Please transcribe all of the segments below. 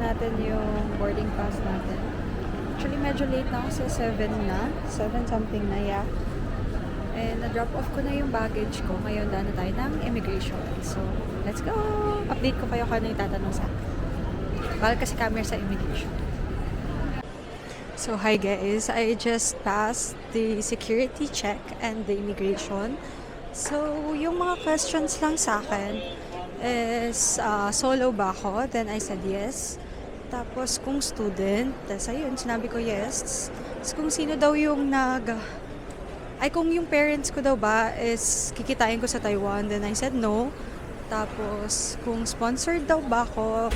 natin yung boarding pass natin. Actually, medyo late na ako sa 7 na. 7 something na, yeah. And na-drop off ko na yung baggage ko. Ngayon, daan na tayo ng immigration. So, let's go! Update ko kayo kung ano yung tatanong sa akin. Bawal kasi camera sa immigration. So, hi guys. I just passed the security check and the immigration. So, yung mga questions lang sa akin is solo ba ako? Then I said yes. Tapos kung student, tapos ayun, sinabi ko yes. Tapos kung sino daw yung kung yung parents ko daw ba is kikitain ko sa Taiwan, then I said no. Tapos kung sponsored daw ba ako,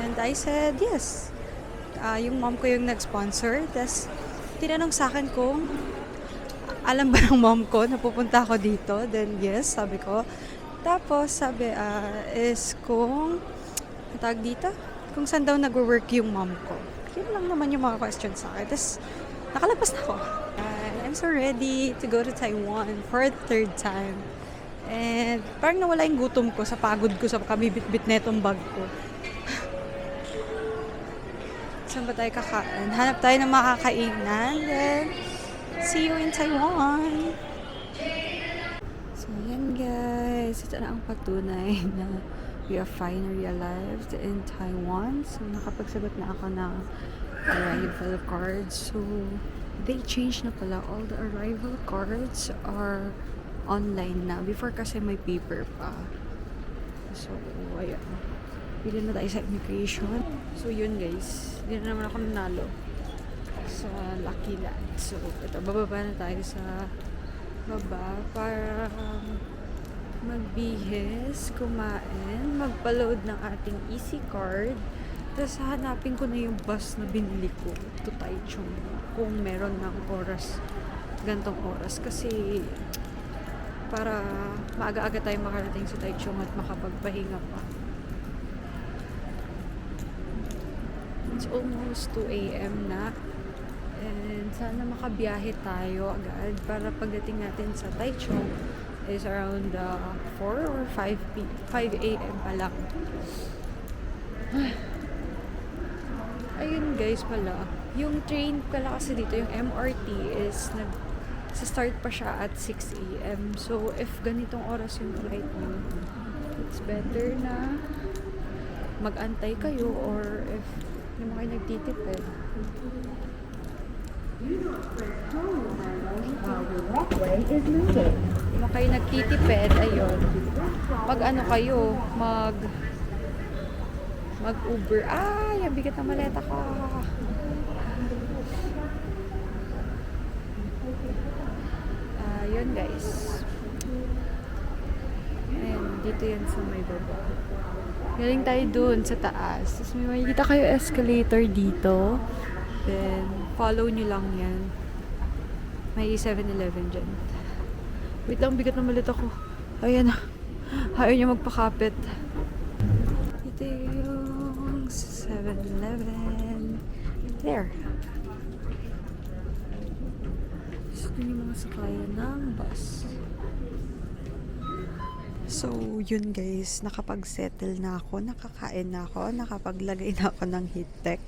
and I said yes. Yung mom ko yung nag-sponsor. Tapos tinanong sa akin kung alam ba ng mom ko na pupunta ako dito? Then yes, sabi ko. Tapos sabi is kung tawag dito? Kung saan daw nag-work yung mom ko. Yun lang naman yung mga questions sa akin. Tapos nakalabas na ako. And I'm so ready to go to Taiwan for a third time. And parang nawala yung gutom ko sa pagod ko sa kabibit-bit na itong bag ko. Saan ba tayo kakain? Hanap tayo ng makakainan. Then see you in Taiwan! So, yan guys. Ito na ang patunay na we have finally arrived in Taiwan. So, nakapagsagot na ako ng arrival cards. So, they changed na pala. All the arrival cards are online na. Before kasi may paper pa. So, ayan. Pili na tayo sa immigration. So, yun guys. Hindi na naman ako nanalo sa Lucky Land. So, ito, bababa na tayo sa baba para magbihis, kumain, magpa-load ng ating easy card. Tapos, hanapin ko na yung bus na binili ko to Taichung kung meron ng oras, gantong oras. Kasi, para maaga-aga tayo makarating sa Taichung at makapagpahinga pa. It's almost 2 a.m. na. And sana makabiyahe tayo agad para pagdating natin sa Taichung is around 4 or 5 a.m. pa lang. Ayun guys pala. Yung train pala kasi dito, yung MRT is sa-start pa siya at 6 a.m. So if ganitong oras yung flight nyo, it's better na mag-antay kayo or if hindi mo kayo nagtitipid. Hindi mo kayo nagtitipid, ayun. Pag ano kayo, mag-Uber. Ay, ang bigat na maleta ko. Yun guys. Ayun, dito yan sa may baba. Galing tayo dun sa taas. Tapos may makikita kayo escalator dito. Then, follow nyo lang yan. May 7-Eleven dyan. Wait lang, bigat na malita ko. Ayan na. Ayaw niya magpakapit. Ito yung 7-Eleven. There. So, yung mga sakayan ng bus. So, yun guys, nakapag-settle na ako, nakakain na ako, nakapaglagay na ako ng heat tech.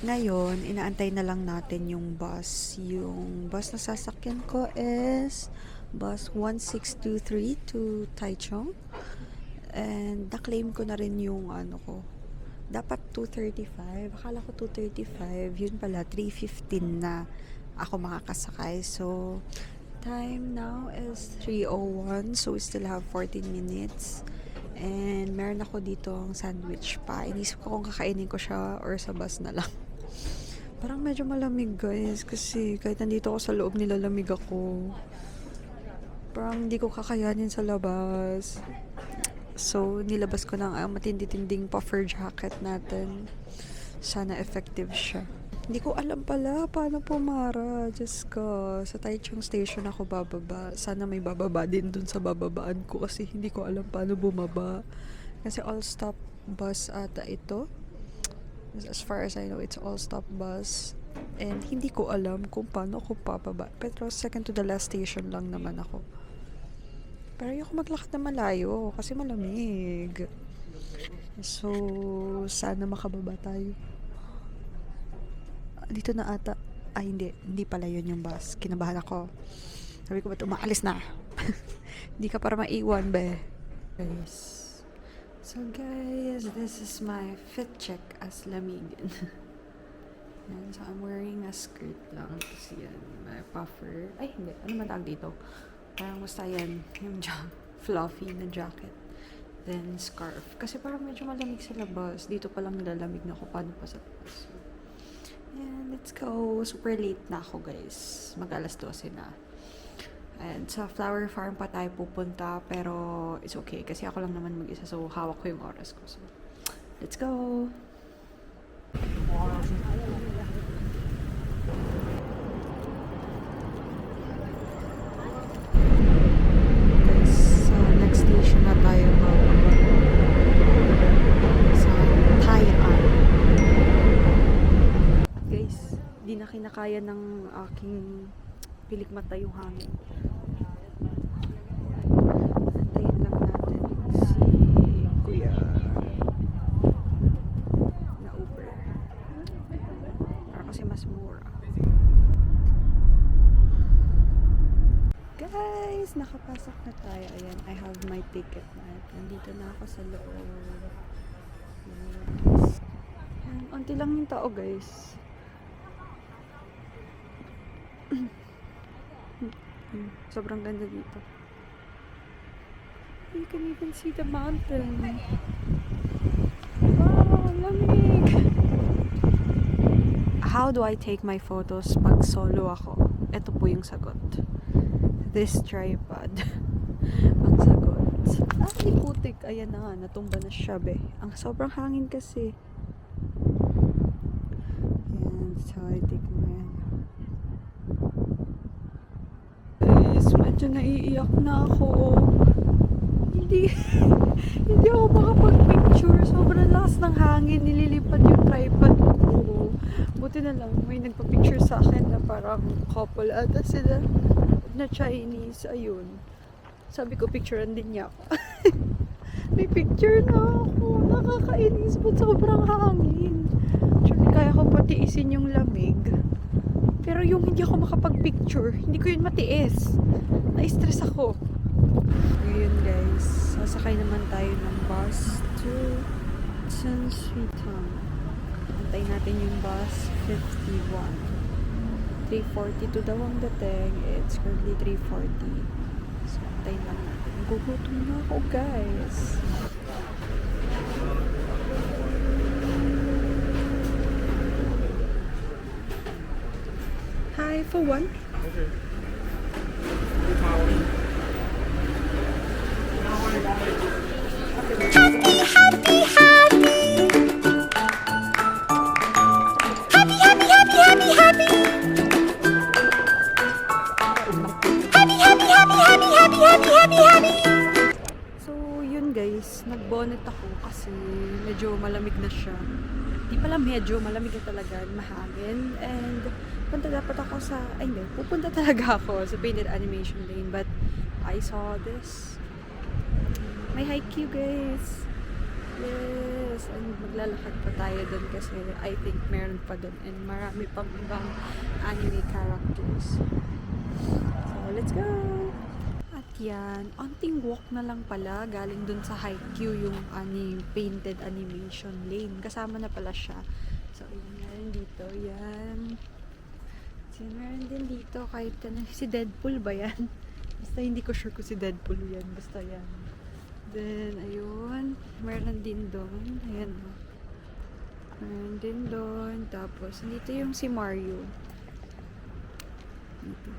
Ngayon, inaantay na lang natin yung bus. Yung bus na sasakyan ko is bus 1623 to Taichung. And na-claim ko na rin yung ano ko. Dapat 2:35. Akala ko 2:35. Yun pala, 3:15 na ako makakasakay. So, time now is 3:01, so we still have 14 minutes. And meron ako dito ang sandwich pa. Inisip ko kung kakainin ko siya or sa bus na lang. Parang medyo malamig guys kasi kahit nandito ako sa loob nilalamig ako. Parang hindi ko kakayanin sa labas. So nilabas ko ng matindi-tinding puffer jacket natin. Sana effective siya. Hindi ko alam pala paano pumara. Diyos ko, sa Taichung Station ako bababa. Sana may bababa din dun sa bababaan ko kasi hindi ko alam paano bumaba. Kasi all-stop bus ata ito. As far as I know, it's all-stop bus. And hindi ko alam kung paano ako papaba. Pero second to the last station lang naman ako. Pero ayoko maglakad na malayo kasi malamig. So, sana makababa tayo. Dito na ata. Ay, hindi. Hindi pala yun yung bus. Kinabahan ako. Sabi ko, ba't umaalis na? Hindi ka para maiwan, be. Guys. So, guys, this is my fit check as lamigin. Yan, so, I'm wearing a skirt lang. Tapos yan, may puffer. Ay, hindi. Ano man tawag dito? Parang basta yan. Yung fluffy na jacket. Then, scarf. Kasi parang medyo malamig sa labas. Dito pa lang nilalamig na ako. Paano pa sa labas? So, yeah, let's go. Super late na ako, guys. Mag-alas 12 na. And sa flower farm pa tayo pupunta. Pero, it's okay. Kasi ako lang naman mag-isa. So, hawak ko yung oras ko. So, let's go. Guys, sa next station na tayo sa Taian. Guys, di na kinakaya ng aking pilik mata yung hangin. Antayin lang natin si Kuya na Uber. Para kasi mas mura. Guys, nakapasok na tayo. Ayan, I have my ticket na. Nandito na ako sa loob. Yes. Ayan, unti lang yung tao, guys. Sobrang ganda dito. You can even see the mountain. Wow, lamig! How do I take my photos pag solo ako? Ito po yung sagot. This tripod. Ang sagot. Ay, putik. Ayan na nga, natumba na siya, be. Ang sobrang hangin kasi. Ayan, so I take my... Guys, medyo naiiyak na ako. Hindi ako makapag-picture. Sobrang lakas ng hangin. Nililipad yung tripod ko. Buti na lang, may nagpa-picture sa akin na parang couple ata sila na Chinese. Ayun. Sabi ko, picturean din niya ako. May picture na ako. Nakakainis. Ba't sobrang hangin? Actually, kaya ko patiisin yung lamig. Pero yung hindi ako makapag-picture, hindi ko yun matiis. Na-stress ako. Ngayon guys, sasakay naman tayo ng bus to Tsunshuitang. Antayin natin yung bus 51. 3:42 daw ang dating. It's currently 3:40. So, antayin lang natin. Gugutom na ako guys. Hi, for one. Okay. So, yun guys, nag-bonnet ako kasi medyo malamig na siya. Di pala medyo, malamig na talaga, mahangin. And, punta dapat ako sa, ay hindi, pupunta talaga ako sa Painted Animation Lane. But, I saw this. May haiku guys. Yes, and maglalakad pa tayo doon kasi I think meron pa doon and marami pang ibang anime characters. So, let's go! At yan, onting walk na lang pala galing doon sa haiku yung Painted Animation Lane. Kasama na pala siya. So, yun meron dito. Yan. So, meron din dito kahit si Deadpool ba yan? Basta hindi ko sure kung si Deadpool yan. Basta yan. Then, ayun. Meron din doon. Ayan. Meron din doon. Tapos, dito yung si Mario. Dito.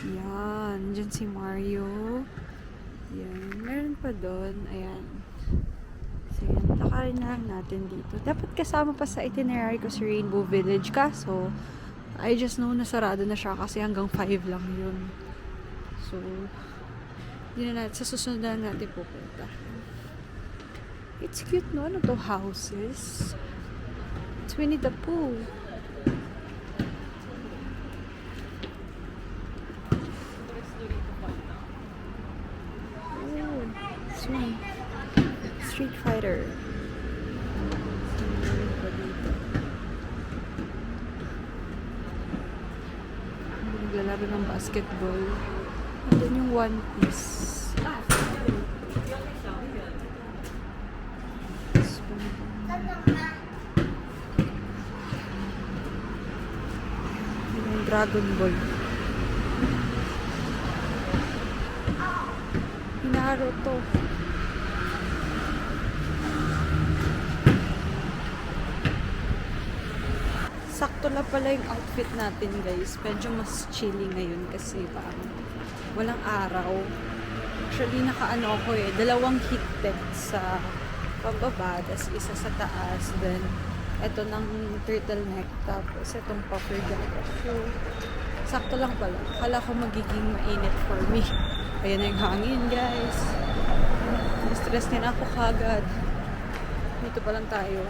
Yan. Diyan si Mario. Yan. Meron pa doon. Ayan. So, yan. Lakarin na lang natin dito. Dapat kasama pa sa itinerary ko si Rainbow Village. Kaso, I just know na sarado na siya kasi hanggang 5 lang yun. So, hindi na natin, sa susunod na natin pupunta. It's cute, no? Ano to? Houses. It's Winnie the Pooh. Oh, this one. Street Fighter. slider. Meron pa dito. Naglalaro ng basketball. And then yung One Piece. This one. Yung Dragon Ball. Naruto. Sakto na pala yung outfit natin, guys. Medyo mas chilly ngayon kasi parang walang araw. Actually, nakaano ako eh. 2 heat tech sa pababa, tas isa sa taas. Then, eto ng turtleneck. Tapos, etong puffer jacket. So, sakto lang pala. Akala ko magiging mainit for me. Ayan na yung hangin, guys. Stress din ako kagad. Dito pa lang tayo.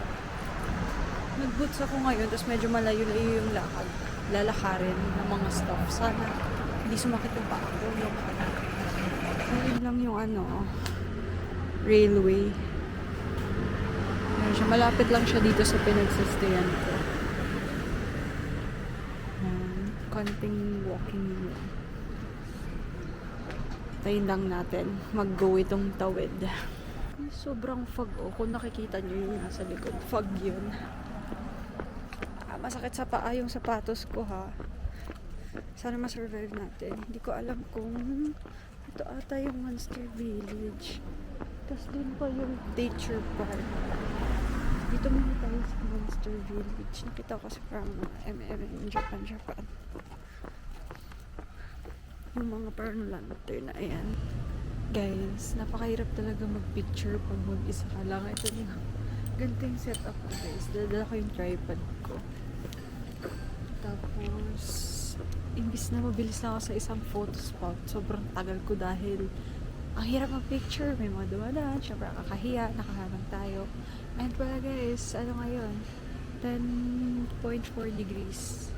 Nag-boots ako ngayon, tapos medyo malayo-layo yung lakad. Lalakarin ng mga stuff. Sana hindi sumakit yung paa ko. Ayun lang yung railway. Ayun siya. Malapit lang siya dito sa pinagsistayan ko. Konting walking lang. Tayin lang natin. Mag-go itong tawid. Sobrang fog. Kung nakikita nyo yung nasa likod. Fog yun. Masakit sa paa yung sapatos ko, ha. Sana ma-survive natin. Hindi ko alam kung ito ata yung Monster Village. Tapos dun pa yung Nature Park. Dito muna tayo sa Monster Village. Nakita ko kasi parang in Japan. Yung mga parang lantern na ayan. Guys, napakahirap talaga mag-picture pag mag-isa ka lang. Ito yung ganito yung setup ko, guys. Dala ko yung tripod ko. Tapos, imbis na mabilis na ako sa isang photo spot, sobrang tagal ko dahil ang hirap mag-picture. May mga dumadaan, syempre kakahiya, nakaharang tayo. And pala guys, ano ngayon? 10.4 degrees.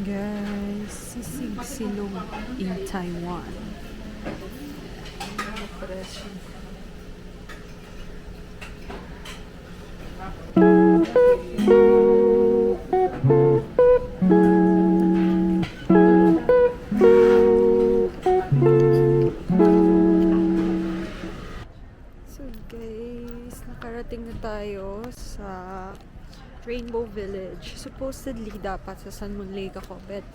Guys, sisig silong in Taiwan. So guys, nakarating na tayo sa Rainbow Village. Supposedly dapat sa Sun Moon Lake ako, but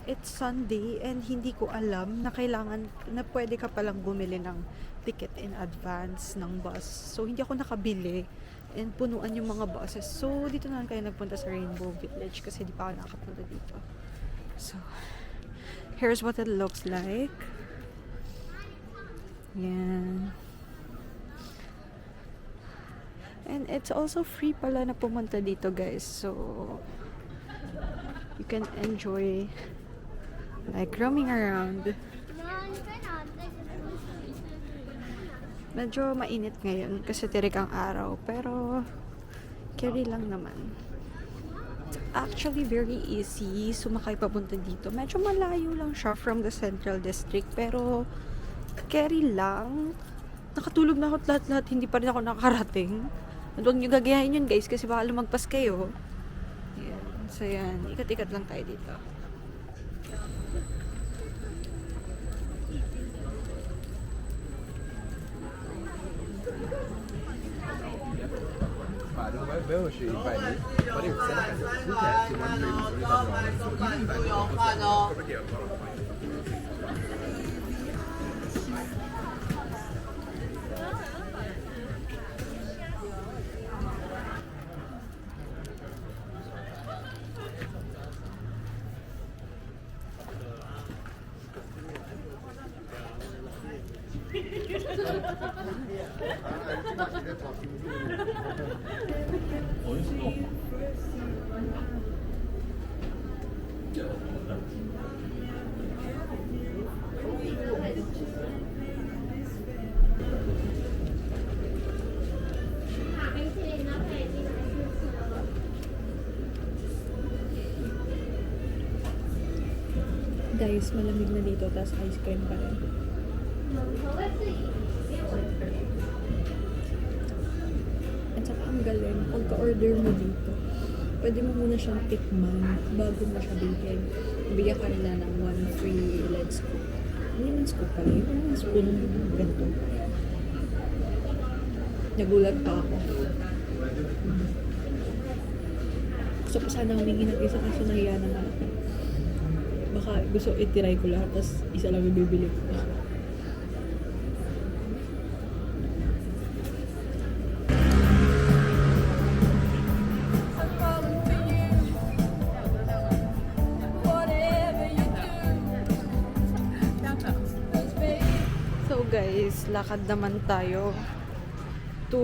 it's Sunday and hindi ko alam na kailangan na pwede ka palang bumili ng ticket in advance ng bus. So hindi ako nakabili and punuan yung mga buses. So dito na lang kayo nagpunta sa Rainbow Village kasi di pa ako nakapunta dito. So here's what it looks like. Yan. And it's also free pala na pumunta dito, guys. So, you can enjoy like roaming around. Medyo mainit ngayon kasi tirik ang araw. Pero, carry lang naman. It's actually very easy sumakay papunta dito. Medyo malayo lang siya from the Central District. Pero, Carry lang. Nakatulog na ako at lahat-lahat, hindi pa rin ako nakarating. At huwag nyo gagayahin yun guys, kasi baka lumagpas kayo. Ayan. So yan, ikat-ikat lang tayo dito. Guys, malamig na dito, tapos ice cream pa rin. At saka ang galing, pagka-order mo dito, pwede mo muna siyang tikman bago mo siya bilhin. Bigyan ka nila ng 1 free lead scoop. Hindi man scoop pala, yung spoon ganito. Nagulat pa ako. Gusto ko sana humingi ng isa kaso nahiya na nga ako. Baka gusto itiray ko lahat, tapos isa lang yung bibili ko. So guys, lakad naman tayo to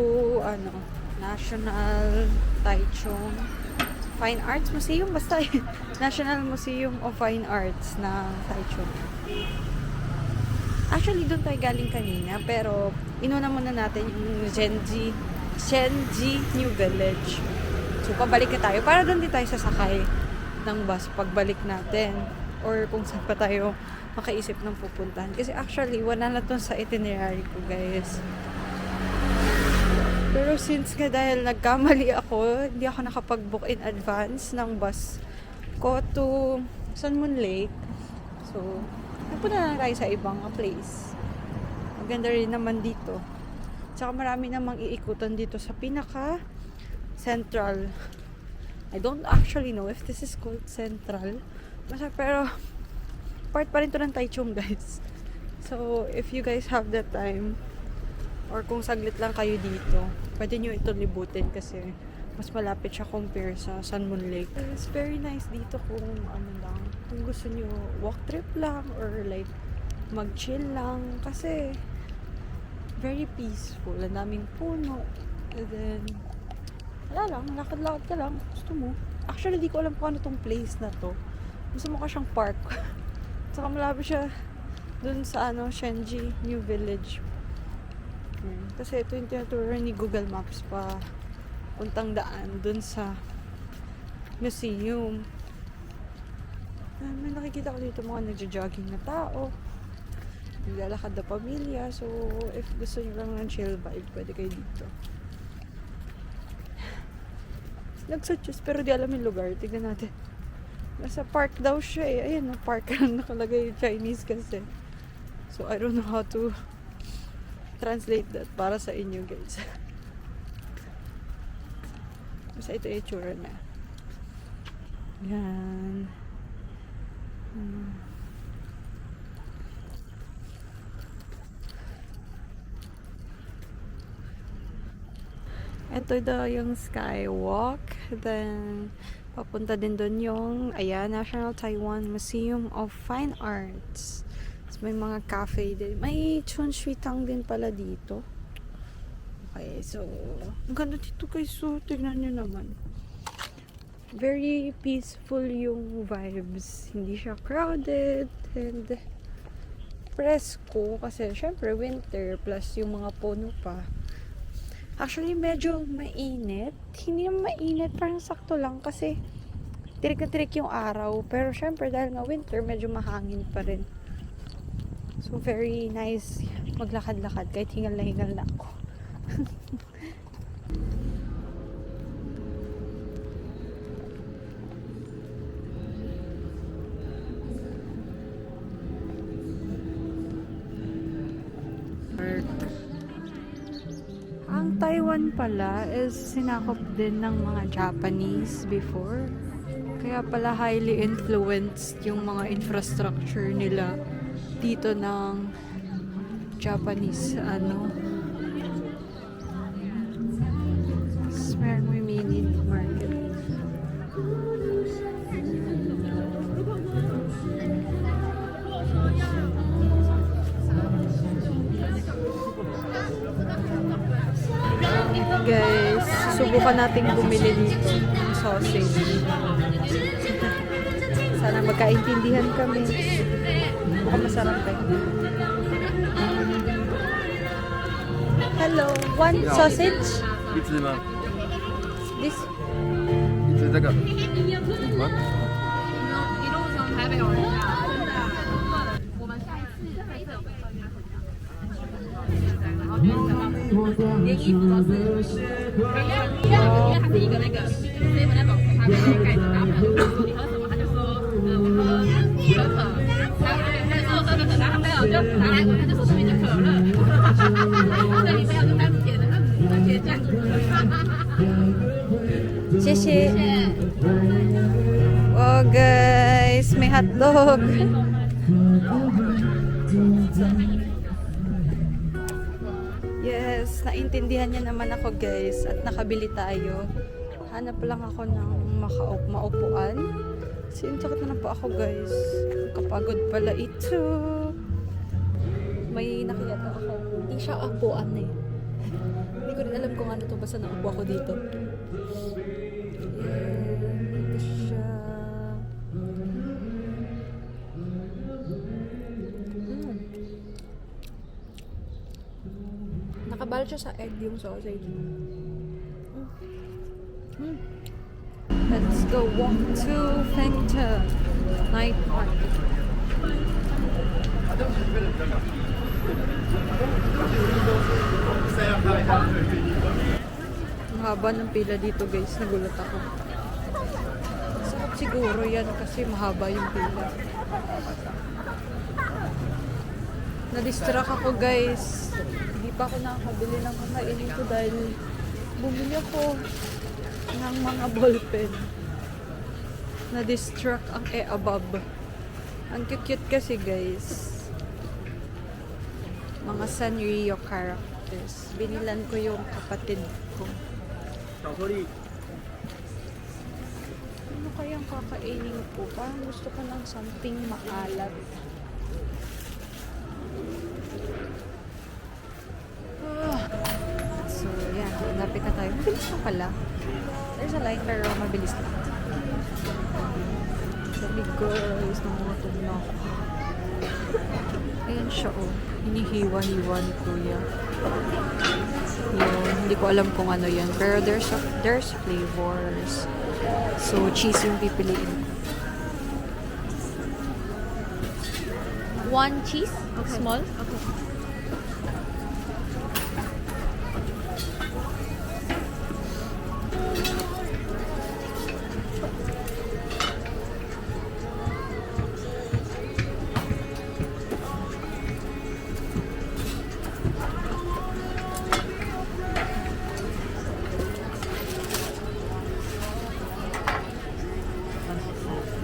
National Taichung Fine Arts Museum, basta National Museum of Fine Arts na Taichung. Actually, doon tayo galing kanina, pero inuna muna natin yung Shenji New Village. So, pabalik na tayo para doon din tayo sasakay ng bus pagbalik natin, or kung saan pa tayo makaisip ng pupuntahan. Kasi actually, wala na to sa itinerary ko, guys. Pero since nga dahil nagkamali ako, hindi ako nakapag-book in advance ng bus ko to Sun Moon Lake. So, napunta na tayo sa ibang place. Maganda rin naman dito. Tsaka marami namang iikutan dito sa pinaka central. I don't actually know if this is called central. Pero part pa rin to ng Taichung, guys. So, if you guys have the time, or kung saglit lang kayo dito, pwede nyo ito libutin kasi mas malapit siya compare sa Sun Moon Lake. It's very nice dito kung kung gusto nyo walk trip lang or like mag-chill lang kasi very peaceful. Ang daming puno. And then, wala lang, lakad-lakad ka lang. Gusto mo. Actually, di ko alam kung ano tong place na to. Gusto mo ka siyang park. Saka malapit siya dun sa Shenji New Village. Kasi ito yung tinuturo ni Google Maps pa puntang daan dun sa museum. May nakikita ko dito mga nagja-jogging na tao, naglalakad na pamilya. So if gusto nyo lang ng chill vibe, pwede kayo dito. Nagsuggest pero di alam yung lugar. Tignan natin. Nasa park daw siya eh. Ayan, no, park lang nakalagay yung Chinese kasi. So I don't know how to translate that para sa inyo, guys. Basta ito yung itsura na. Yan. Ito daw yung skywalk. Then, papunta din doon yung, National Taiwan Museum of Fine Arts. May mga cafe din. May Chunshuitang din pala dito. Okay, so ang ganda dito guys. So, tignan nyo naman. Very peaceful yung vibes. Hindi siya crowded and presko kasi syempre winter plus yung mga puno pa. Actually, medyo mainit. Hindi naman mainit. Parang sakto lang kasi tirik na tirik yung araw. Pero syempre, dahil nga winter, medyo mahangin pa rin. So, very nice maglakad-lakad kahit hingal na ako. Ang Taiwan pala is sinakop din ng mga Japanese before. Kaya pala highly influenced yung mga infrastructure nila dito ng Japanese meron may mini market. Guys, subukan nating bumili dito ng sausage. Sana magkaintindihan kami. Mukhang masarap Hello, one sausage? 一只吗？ This? 一只这个。吗？一路从台北往下，真的。我们下一次会有被分约然后连衣服都是一样，因为它是一个那个7-Eleven那种咖啡的盖子，然后朋友就说你喝什么，他就说我喝可可，然后他就说我喝可可，然后朋友就拿来闻，他就说这边就可乐，对，你朋友就开始点了，番茄酱。谢谢。Oh guys, may hotdog. Yes, naintindihan niya naman ako guys at nakabili tayo. Hanap lang ako ng maupuan. Sintakot na po ako guys. Kapagod pala ito. May nakita ako. Hindi siya upuan eh. Hindi ko rin alam kung ano to, basta naupo ako dito. Ito siya. Nakabalot siya sa egg yung sausage. Let's go walk to Fengta Night Market. Mahaba ng pila dito guys, nagulat ako. Sakot siguro yan kasi mahaba yung pila. Na-distract ako guys. Hindi pa ako nakakabili ng kakainin ko dahil bumili ako ng mga ballpen. Na-distract ang above. Ang cute kasi guys. Mga Sanrio characters. Binilan ko yung kapatid ko. Ano kayang kakainin ko? Parang gusto ko ng something maalat. So, yan. Lapit na tayo. Mabilis na pala. There's a light pero mabilis na. Sabi guys, nangungutom na ako. Ayan siya oh. Hinihiwa-hiwa ni Kuya. Yun. Hindi ko alam kung ano yan. Pero there's flavors. So, cheese yung pipiliin. One cheese? Okay. Small? Okay.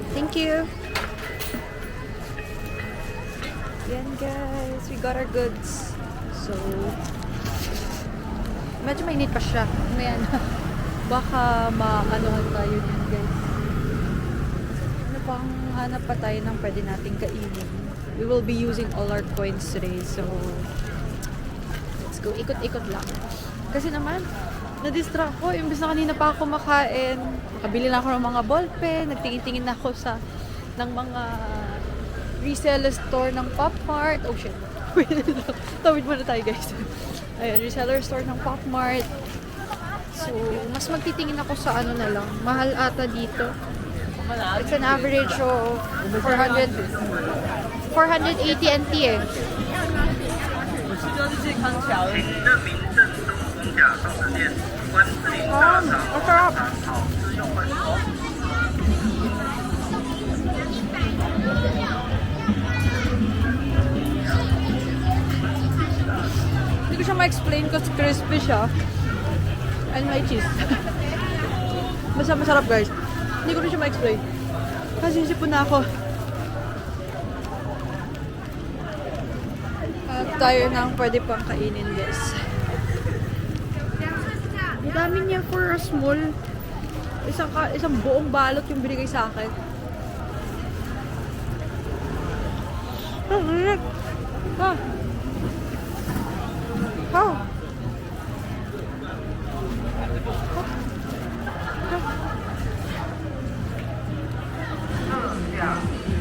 Thank you. Yan guys, we got our goods. So, medyo mainit pa siya. Mayan. Baka maanohan tayo din guys. Ano pang hanap pa tayo ng pwede nating kainin. We will be using all our coins today. So, let's go. Ikot-ikot lang. Kasi naman, na-distract ko. Imbis na kanina pa ako makain. Nakabili na ako ng mga ballpen. Nagtingin-tingin na ako ng mga reseller store ng Pop Mart. Oh shit. Tawid muna tayo guys. Ayan, reseller store ng Pop Mart. So, mas magtitingin ako sa ano na lang. Mahal ata dito. It's an average of 400 480 NT 哎。masarap. Hindi ko siya ma-explain kasi crispy siya. And may cheese. Basta masarap guys. Hindi ko rin siya ma-explain. Kasi sipon na ako. At tayo nang pwede pang kainin guys. Ang dami niya for a small. Isang buong balot yung binigay sa akin. Ah. Oh.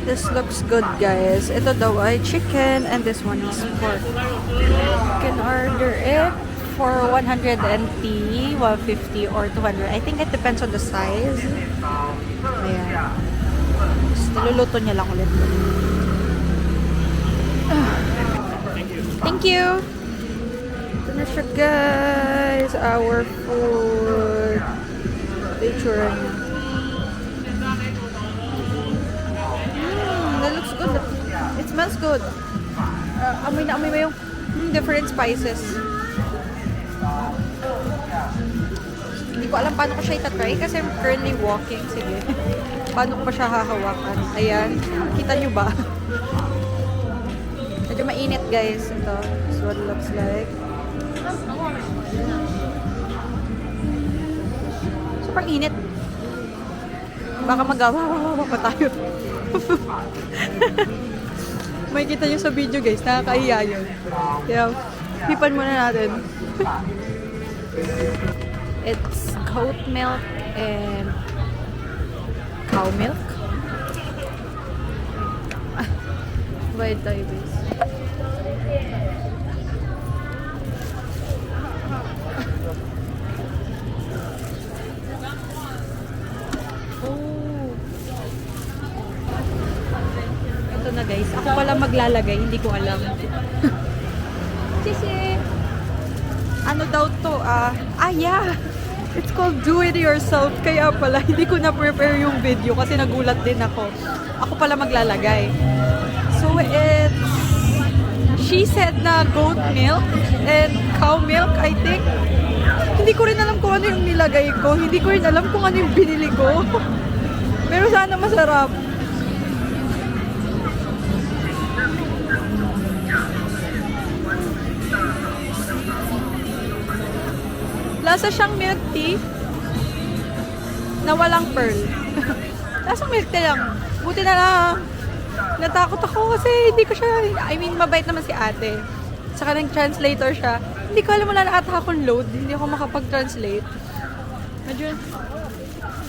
This looks good, guys. Ito daw ay chicken and this one is pork. You can order it for 100 NT, 150 or 200. I think it depends on the size. Ayan. Niluluto niya lang ulit. Thank you. Ito na siya, guys. Our food. Picture niya. That looks good. It smells good. Amoy na amoy mo yung different spices. Hindi ko alam paano ko siya itatry kasi I'm currently walking. Sige. Paano ko pa siya hahawakan? Ayan. Kita nyo ba? Medyo mainit, guys. Ito. This is what it looks like. Super init. Baka magawa pa tayo. May kita nyo sa video guys, nakakahiya yun. Kaya, hipan muna natin. It's goat milk and cow milk. Bayad tayo guys. Na guys. Ako pala maglalagay, hindi ko alam. Sisi! Ano daw to? Yeah! It's called do it yourself. Kaya pala, hindi ko na-prepare yung video kasi nagulat din ako. Ako pala maglalagay. So it's... She said na goat milk and cow milk, I think. Hindi ko rin alam kung ano yung nilagay ko. Hindi ko rin alam kung ano yung binili ko. Pero sana masarap. Lasa siyang milk tea na walang pearl. Lasang milk tea lang. Buti na lang. Natakot ako kasi hindi ko siya, mabait naman si ate. Saka nag-translator siya. Hindi ko alam, wala na ata akong load. Hindi ako makapag-translate.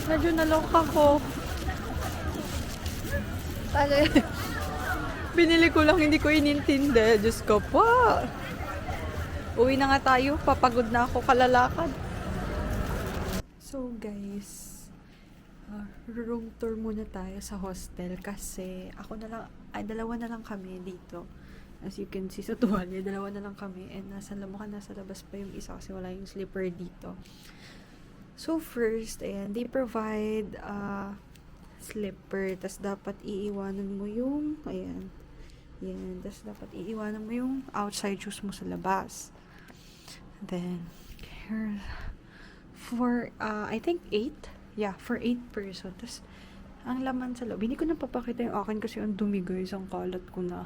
Medyo naloka ko. Binili ko lang, hindi ko inintindi. Diyos ko po. Uwi na nga tayo. Papagod na ako kalalakad. So guys, room tour muna tayo sa hostel kasi dalawa na lang kami dito. As you can see sa tuwalya, dalawa na lang kami and nasa labas pa yung isa kasi wala yung slipper dito. So first, ayan, they provide slipper, tas dapat iiwanan mo yung, ayan, yan, tas dapat iiwanan mo yung outside shoes mo sa labas. Then, here, for, I think 8? Yeah, for 8 person. Tas, ang laman sa loob. Hindi ko napapakita yung akin kasi ang dumi guys, ang kalat ko na.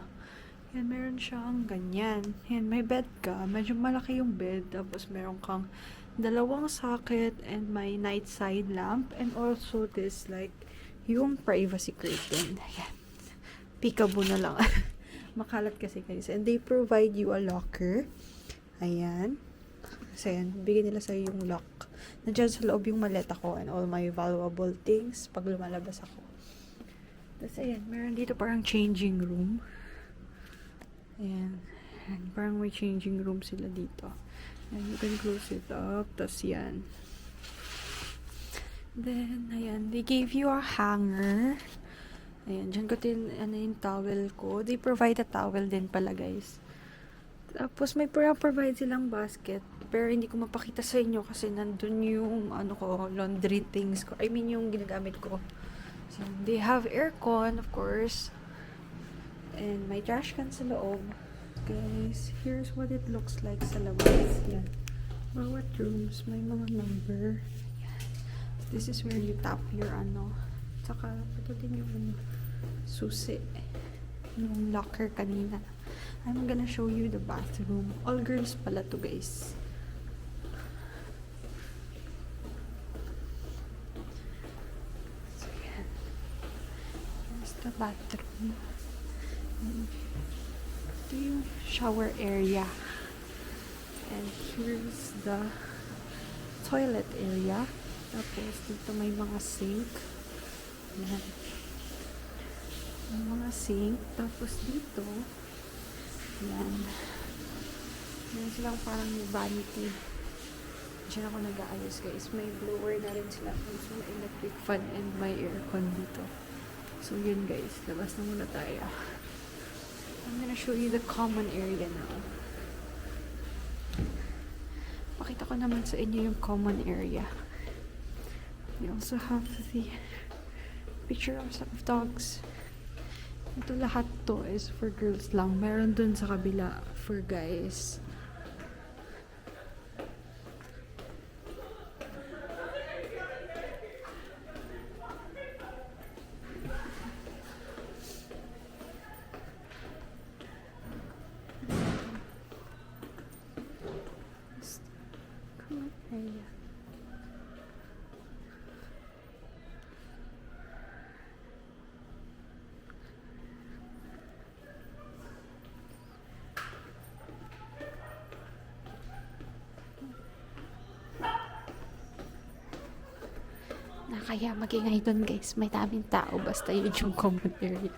Yan, meron siyang ganyan. Yan, may bed ka. Medyo malaki yung bed. Tapos, meron kang dalawang socket and may night side lamp. And also this, like, yung privacy curtain. Ayan. Peekaboo na lang. Makalat kasi guys. And they provide you a locker. Ayan. So, ayan. Bigyan nila sa'yo yung lock. Nandiyan sa loob yung maleta ko and all my valuable things pag lumalabas ako. Tapos, ayan. Meron dito parang changing room. Ayan. Ayan. Parang may changing room sila dito. And you can close it up. Tapos, yan. Then, ayan. They gave you a hanger. Ayan, dyan ko din, ano yung towel ko. They provide a towel din pala, guys. Tapos, may provide silang basket. Pero, hindi ko mapakita sa inyo kasi nandun yung, ano ko, laundry things ko. I mean, yung ginagamit ko. So, they have aircon, of course. And may trash can sa loob. Guys, here's what it looks like sa labas. Yan. Bawat rooms, may mga number. Yan. This is where you tap your, ano. Tsaka, ito din yung, ano, susi. Yung locker kanina. I'm gonna show you the bathroom. All girls pala to, guys. So, yan. Here's the bathroom. Ito yung shower area. And here's the toilet area. Tapos, dito may mga sink. Yan. May mga sink. Tapos, dito, yan. Yan silang parang vanity. Diyan ako nag-aayos, guys. May blower na rin sila. So, may electric fan and may aircon dito. So, yun, guys. Labas na muna tayo. I'm gonna show you the common area now. Pakita ko naman sa inyo yung common area. We also have the picture of some dogs. Ito lahat to is for girls lang. Meron dun sa kabila for guys. Common area. Kaya magingay dun, guys. May daming tao. Basta yun yung common area.